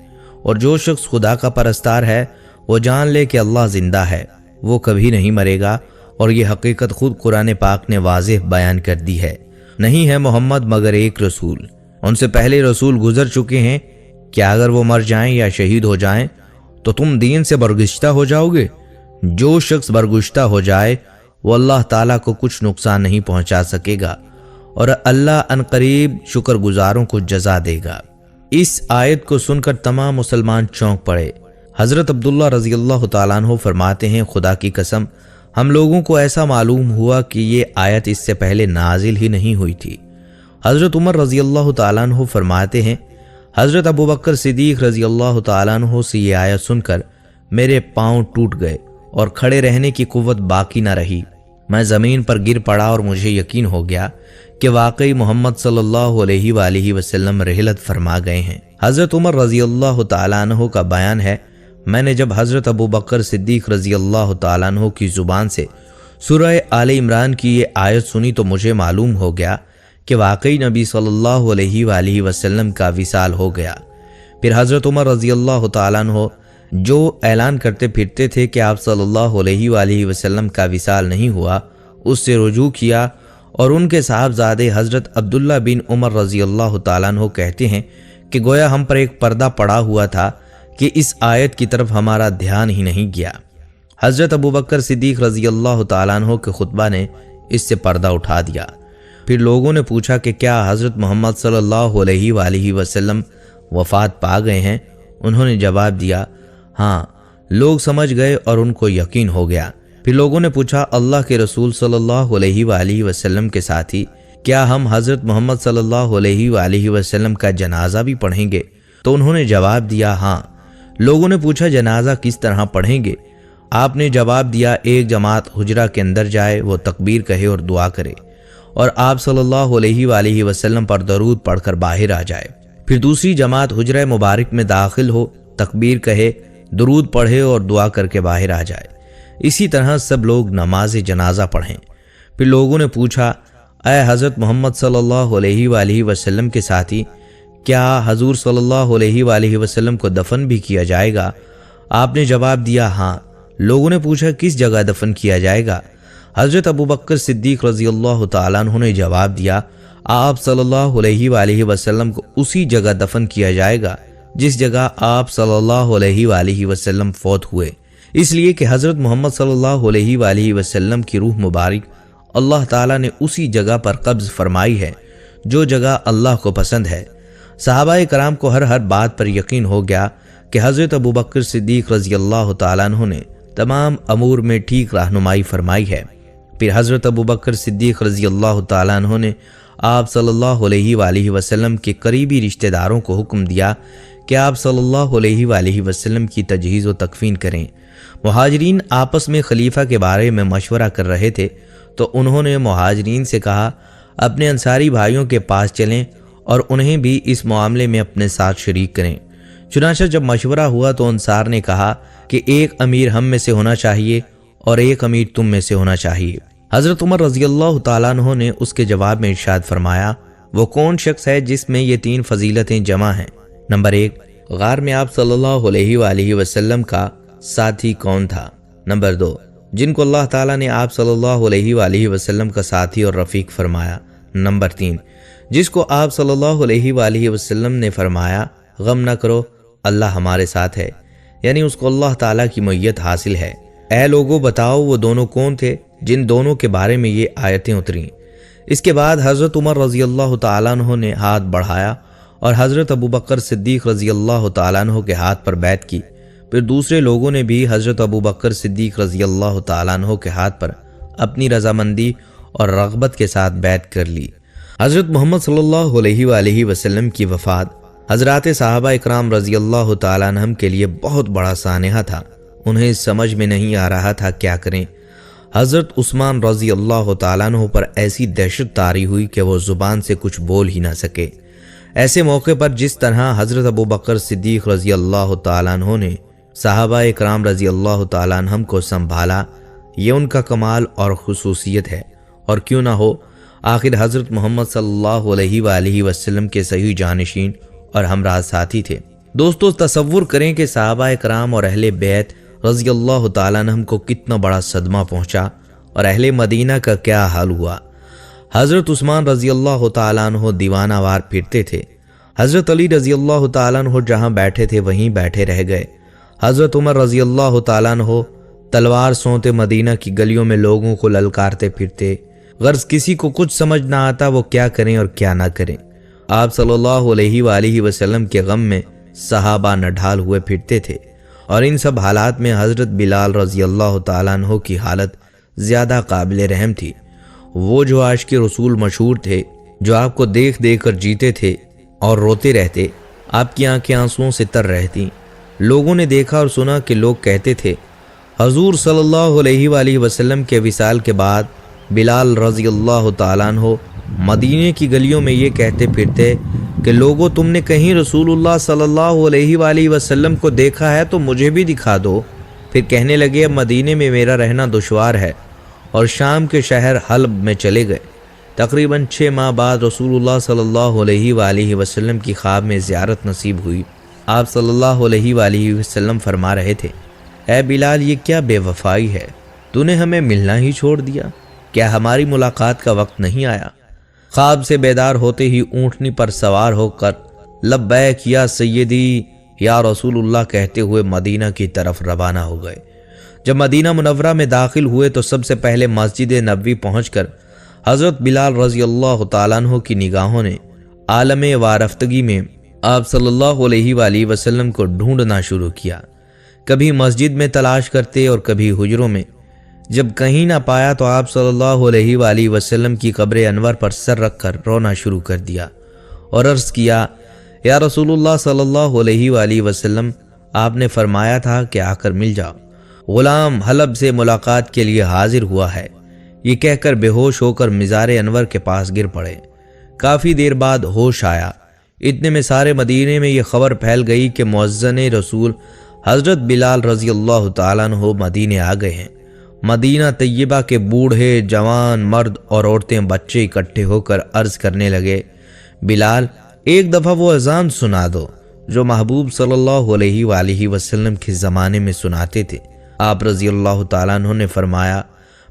اور جو شخص خدا کا پرستار ہے وہ جان لے کہ اللہ زندہ ہے، وہ کبھی نہیں مرے گا، اور یہ حقیقت خود قرآن پاک نے واضح بیان کر دی ہے۔ نہیں ہے محمد مگر ایک رسول، ان سے پہلے رسول گزر چکے ہیں، کیا اگر وہ مر جائیں یا شہید ہو جائیں تو تم دین سے برگشتہ ہو جاؤ گے؟ جو شخص برگشتہ ہو جائے وہ اللہ تعالیٰ کو کچھ نقصان نہیں پہنچا سکے گا، اور اللہ عنقریب شکر گزاروں کو جزا دے گا۔ اس آیت کو سن کر تمام مسلمان چونک پڑے۔ حضرت عبداللہ رضی اللہ تعالیٰ عنہ فرماتے ہیں، خدا کی قسم ہم لوگوں کو ایسا معلوم ہوا کہ یہ آیت اس سے پہلے نازل ہی نہیں ہوئی تھی۔ حضرت عمر رضی اللہ تعالیٰ عنہ فرماتے ہیں، حضرت ابو بکر صدیق رضی اللہ تعالیٰ عنہ سے یہ آیت سن کر میرے پاؤں ٹوٹ گئے اور کھڑے رہنے کی قوت باقی نہ رہی۔ میں زمین پر گر پڑا اور مجھے یقین ہو گیا کہ واقعی محمد صلی اللہ علیہ وآلہ وسلم رحلت فرما گئے ہیں۔ حضرت عمر رضی اللہ تعالیٰ عنہ کا بیان ہے، میں نے جب حضرت ابو بکر صدیق رضی اللہ تعالیٰ عنہ کی زبان سے سورہ آل عمران کی یہ آیت سنی تو مجھے معلوم ہو گیا کہ واقعی نبی صلی اللہ علیہ وآلہ وسلم کا وصال ہو گیا۔ پھر حضرت عمر رضی اللہ تعالیٰ عنہ جو اعلان کرتے پھرتے تھے کہ آپ صلی اللہ علیہ وآلہ وسلم کا وصال نہیں ہوا، اس سے رجوع کیا، اور ان کے صاحبزادے حضرت عبداللہ بن عمر رضی اللہ تعالیٰ عنہ کہتے ہیں کہ گویا ہم پر ایک پردہ پڑا ہوا تھا کہ اس آیت کی طرف ہمارا دھیان ہی نہیں گیا۔ حضرت ابو بکر صدیق رضی اللہ تعالیٰ عنہ کے خطبہ نے اس سے پردہ اٹھا دیا۔ پھر لوگوں نے پوچھا کہ کیا حضرت محمد صلی اللہ علیہ وآلہ وسلم وفات پا گئے ہیں؟ انہوں نے جواب دیا، ہاں۔ لوگ سمجھ گئے اور ان کو یقین ہو گیا۔ پھر لوگوں نے پوچھا، اللہ کے رسول صلی اللہ علیہ وآلہ وسلم کے ساتھی، کیا ہم حضرت محمد صلی اللہ علیہ وآلہ وسلم کا جنازہ بھی پڑھیں گے؟ تو انہوں نے جواب دیا، ہاں۔ لوگوں نے پوچھا، جنازہ کس طرح پڑھیں گے؟ آپ نے جواب دیا، ایک جماعت حجرہ کے اندر جائے، وہ تکبیر کہے اور دعا کرے، اور آپ صلی اللہ علیہ وآلہ وسلم پر درود پڑھ کر باہر آ جائے۔ پھر دوسری جماعت حجرہ مبارک میں داخل ہو، تکبیر کہے، درود پڑھے اور دعا کر کے باہر آ جائے۔ اسی طرح سب لوگ نماز جنازہ پڑھیں۔ پھر لوگوں نے پوچھا، اے حضرت محمد صلی اللہ علیہ وآلہ وسلم کے ساتھی، کیا حضور صلی اللہ علیہ وآلہ وسلم کو دفن بھی کیا جائے گا؟ آپ نے جواب دیا ہاں۔ لوگوں نے پوچھا کس جگہ دفن کیا جائے گا؟ حضرت ابوبکر صدیق رضی اللہ تعالیٰ عنہ نے جواب دیا آپ صلی اللہ علیہ وآلہ وسلم کو اسی جگہ دفن کیا جائے گا جس جگہ آپ صلی اللہ علیہ وآلہ وسلم فوت ہوئے، اس لیے کہ حضرت محمد صلی اللہ علیہ وآلہ وسلم کی روح مبارک اللہ تعالیٰ نے اسی جگہ پر قبض فرمائی ہے جو جگہ اللہ کو پسند ہے۔ صحابہ کرام کو ہر بات پر یقین ہو گیا کہ حضرت ابوبکر صدیق رضی اللہ تعالیٰ عنہ نے تمام امور میں ٹھیک رہنمائی فرمائی ہے۔ پھر حضرت ابوبکر صدیق رضی اللہ تعالیٰ عنہ نے آپ صلی اللہ علیہ وآلہ وسلم کے قریبی رشتہ داروں کو حکم دیا کہ آپ صلی اللہ علیہ وآلہ وسلم کی تجہیز و تکفین کریں۔ مہاجرین آپس میں خلیفہ کے بارے میں مشورہ کر رہے تھے تو انہوں نے مہاجرین سے کہا اپنے انصاری بھائیوں کے پاس چلیں اور انہیں بھی اس معاملے میں اپنے ساتھ شریک کریں۔ چنانچہ جب مشورہ ہوا تو انصار نے کہا کہ ایک امیر ہم میں سے ہونا چاہیے اور ایک امیر تم میں سے ہونا چاہیے۔ حضرت عمر رضی اللہ تعالیٰ عنہ نے اس کے جواب میں ارشاد فرمایا وہ کون شخص ہے جس میں یہ 3 فضیلتیں جمع ہیں؟ نمبر 1، غار میں آپ صلی اللہ علیہ وآلہ وسلم کا ساتھی کون تھا؟ نمبر 2، جن کو اللہ تعالیٰ نے آپ صلی اللہ علیہ وآلہ وسلم کا ساتھی اور رفیق فرمایا۔ نمبر 3، جس کو آپ صلی اللہ علیہ وآلہ وسلم نے فرمایا غم نہ کرو اللہ ہمارے ساتھ ہے، یعنی اس کو اللہ تعالیٰ کی معیت حاصل ہے۔ اے لوگوں بتاؤ وہ دونوں کون تھے جن دونوں کے بارے میں یہ آیتیں اتریں؟ اس کے بعد حضرت عمر رضی اللہ تعالیٰ عنہ نے ہاتھ بڑھایا اور حضرت ابوبکر صدیق رضی اللہ تعالیٰ عنہ کے ہاتھ پر بیعت کی۔ پھر دوسرے لوگوں نے بھی حضرت ابوبکر صدیق رضی اللہ تعالیٰ عنہ کے ہاتھ پر اپنی رضامندی اور رغبت کے ساتھ بیعت کر لی۔ حضرت محمد صلی اللہ علیہ وآلہ وسلم کی وفات حضرات صحابہ اکرام رضی اللہ تعالیٰ عنہم کے لیے بہت بڑا سانحہ تھا۔ انہیں سمجھ میں نہیں آ رہا تھا کیا کریں۔ حضرت عثمان رضی اللہ تعالیٰ عنہ پر ایسی دہشت طاری ہوئی کہ وہ زبان سے کچھ بول ہی نہ سکے۔ ایسے موقع پر جس طرح حضرت ابوبکر صدیق رضی اللہ تعالیٰ عنہ نے صحابہ اکرام رضی اللہ تعالیٰ عنہم کو سنبھالا، یہ ان کا کمال اور خصوصیت ہے، اور کیوں نہ ہو، آخر حضرت محمد صلی اللہ علیہ وآلہ وسلم کے صحیح جانشین اور ہمراہ ساتھی تھے۔ دوستو تصور کریں کہ صحابہ اکرام اور اہل بیت رضی اللہ تعالیٰ عنہم کو کتنا بڑا صدمہ پہنچا اور اہل مدینہ کا کیا حال ہوا۔ حضرت عثمان رضی اللہ تعالیٰ عنہ دیوانہ وار پھرتے تھے، حضرت علی رضی اللہ تعالیٰ عنہ جہاں بیٹھے تھے وہیں بیٹھے رہ گئے، حضرت عمر رضی اللہ تعالیٰ عنہ تلوار سونتے مدینہ کی گلیوں میں لوگوں کو للکارتے پھرتے، غرض کسی کو کچھ سمجھ نہ آتا وہ کیا کریں اور کیا نہ کریں۔ آپ صلی اللہ علیہ وآلہ وسلم کے غم میں صحابہ نڈھال ہوئے پھرتے تھے، اور ان سب حالات میں حضرت بلال رضی اللہ تعالیٰ عنہ کی حالت زیادہ قابل رحم تھی۔ وہ جو عاشق رسول مشہور تھے، جو آپ کو دیکھ دیکھ کر جیتے تھے اور روتے رہتے، آپ کی آنکھیں آنسوؤں سے تر رہتی۔ لوگوں نے دیکھا اور سنا کہ لوگ کہتے تھے حضور صلی اللہ علیہ وآلہ وسلم کے وصال کے بعد بلال رضی اللہ تعالیٰ عنہ مدینے کی گلیوں میں یہ کہتے پھرتے کہ لوگوں تم نے کہیں رسول اللہ صلی اللہ علیہ وآلہ وسلم کو دیکھا ہے تو مجھے بھی دکھا دو۔ پھر کہنے لگے اب مدینے میں میرا رہنا دشوار ہے، اور شام کے شہر حلب میں چلے گئے۔ تقریباً 6 ماہ بعد رسول اللہ صلی اللہ علیہ وآلہ وسلم کی خواب میں زیارت نصیب ہوئی۔ آپ صلی اللہ علیہ وآلہ وسلم فرما رہے تھے اے بلال یہ کیا بے وفائی ہے، تو نے ہمیں ملنا ہی چھوڑ دیا، کیا ہماری ملاقات کا وقت نہیں آیا؟ خواب سے بیدار ہوتے ہی اونٹنی پر سوار ہو کر لبیک یا سیدی یا رسول اللہ کہتے ہوئے مدینہ کی طرف روانہ ہو گئے۔ جب مدینہ منورہ میں داخل ہوئے تو سب سے پہلے مسجد نبوی پہنچ کر حضرت بلال رضی اللہ تعالیٰ عنہ کی نگاہوں نے عالم وارفتگی میں آپ صلی اللہ علیہ وآلہ وسلم کو ڈھونڈنا شروع کیا، کبھی مسجد میں تلاش کرتے اور کبھی حجروں میں۔ جب کہیں نہ پایا تو آپ صلی اللہ علیہ وآلہ وسلم کی قبر انور پر سر رکھ کر رونا شروع کر دیا اور عرض کیا یا رسول اللہ صلی اللہ علیہ وآلہ وسلم آپ نے فرمایا تھا کہ آ کر مل جاؤ، غلام حلب سے ملاقات کے لیے حاضر ہوا ہے۔ یہ کہہ کر بے ہوش ہو کر مزار انور کے پاس گر پڑے۔ کافی دیر بعد ہوش آیا، اتنے میں سارے مدینے میں یہ خبر پھیل گئی کہ مؤذن رسول حضرت بلال رضی اللہ تعالیٰ عنہ مدینے آ گئے ہیں۔ مدینہ طیبہ کے بوڑھے جوان مرد اور عورتیں بچے اکٹھے ہو کر عرض کرنے لگے بلال ایک دفعہ وہ اذان سنا دو جو محبوب صلی اللہ علیہ وآلہ وسلم کے زمانے میں سناتے تھے۔ آپ رضی اللہ تعالیٰ عنہ نے فرمایا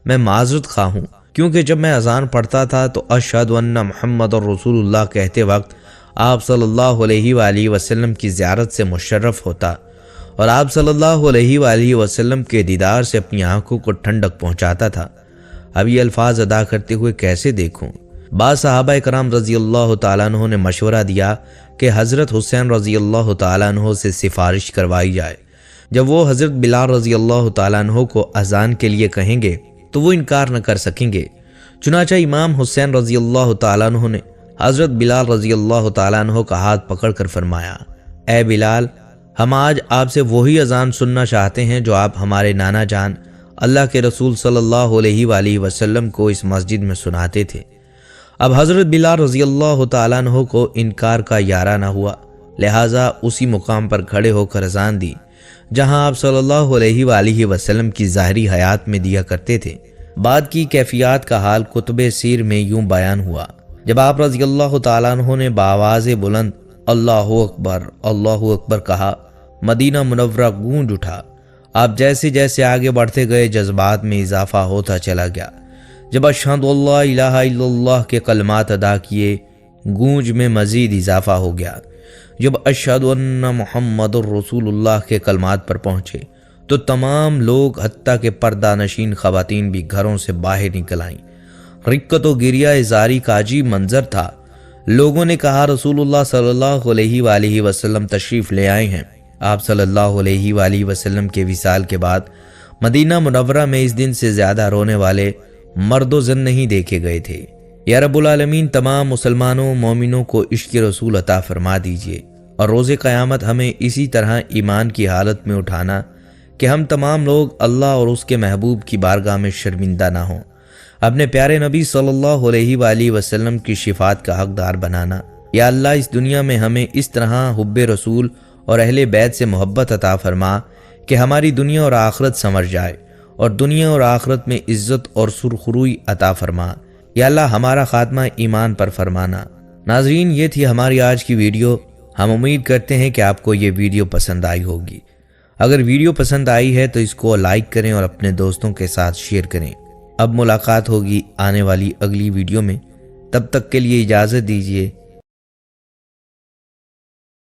میں معذرت خواہ ہوں، کیونکہ جب میں اذان پڑھتا تھا تو اشہد ان محمد رسول اللہ کہتے وقت آپ صلی اللہ علیہ وآلہ وسلم کی زیارت سے مشرف ہوتا اور آپ صلی اللہ علیہ وآلہ وسلم کے دیدار سے اپنی آنکھوں کو ٹھنڈک پہنچاتا تھا۔ اب یہ الفاظ ادا کرتے ہوئے کیسے دیکھوں؟ بعض صحابہ کرام رضی اللہ تعالیٰ عنہ نے مشورہ دیا کہ حضرت حسین رضی اللہ تعالیٰ عنہ سے سفارش کروائی جائے۔ جب وہ حضرت بلال رضی اللہ تعالیٰ عنہ کو اذان کے لیے کہیں گے تو وہ انکار نہ کر سکیں گے۔ چنانچہ امام حسین رضی اللہ تعالیٰ عنہ نے حضرت بلال رضی اللہ تعالیٰ عنہ کا ہاتھ پکڑ کر فرمایا، اے بلال، ہم آج آپ سے وہی اذان سننا چاہتے ہیں جو آپ ہمارے نانا جان اللہ کے رسول صلی اللہ علیہ وآلہ وسلم کو اس مسجد میں سناتے تھے۔ اب حضرت بلال رضی اللہ تعالیٰ عنہ کو انکار کا یارہ نہ ہوا، لہٰذا اسی مقام پر کھڑے ہو کر اذان دی جہاں آپ صلی اللہ علیہ وآلہ وسلم کی ظاہری حیات میں دیا کرتے تھے۔ بعد کی کیفیات کا حال کتب سیر میں یوں بیان ہوا، جب آپ رضی اللہ تعالیٰ عنہ نے بآواز بلند اللہ اکبر کہا، مدینہ منورہ گونج اٹھا۔ آپ جیسے جیسے آگے بڑھتے گئے جذبات میں اضافہ ہوتا چلا گیا۔ جب اشہد اللہ الہ الا اللہ کے کلمات ادا کیے، گونج میں مزید اضافہ ہو گیا۔ جب اشہد ان محمد الرسول اللہ کے کلمات پر پہنچے تو تمام لوگ حتیٰ کہ پردہ نشین خواتین بھی گھروں سے باہر نکل آئیں۔ رکت و گریہ زاری کا عجیب منظر تھا۔ لوگوں نے کہا رسول اللہ صلی اللہ علیہ وآلہ وسلم تشریف لے آئے ہیں۔ آپ صلی اللہ علیہ وآلہ وسلم کے وصال کے بعد مدینہ منورہ میں اس دن سے زیادہ رونے والے مرد و زن نہیں دیکھے گئے تھے۔ یا رب العالمین تمام مسلمانوں مومنوں کو عشق رسول عطا فرما دیجیے اور روز قیامت ہمیں اسی طرح ایمان کی حالت میں اٹھانا کہ ہم تمام لوگ اللہ اور اس کے محبوب کی بارگاہ میں شرمندہ نہ ہوں۔ اپنے پیارے نبی صلی اللہ علیہ وآلہ وسلم کی شفاعت کا حقدار بنانا۔ یا اللہ اس دنیا میں ہمیں اس طرح حب رسول اور اہل بیت سے محبت عطا فرما کہ ہماری دنیا اور آخرت سنور جائے اور دنیا اور آخرت میں عزت اور سرخروئی عطا فرما۔ یا اللہ ہمارا خاتمہ ایمان پر فرمانا۔ ناظرین، یہ تھی ہماری آج کی ویڈیو۔ ہم امید کرتے ہیں کہ آپ کو یہ ویڈیو پسند آئی ہوگی۔ اگر ویڈیو پسند آئی ہے تو اس کو لائک کریں اور اپنے دوستوں کے ساتھ شیئر کریں۔ اب ملاقات ہوگی آنے والی اگلی ویڈیو میں، تب تک کے لیے اجازت دیجیے۔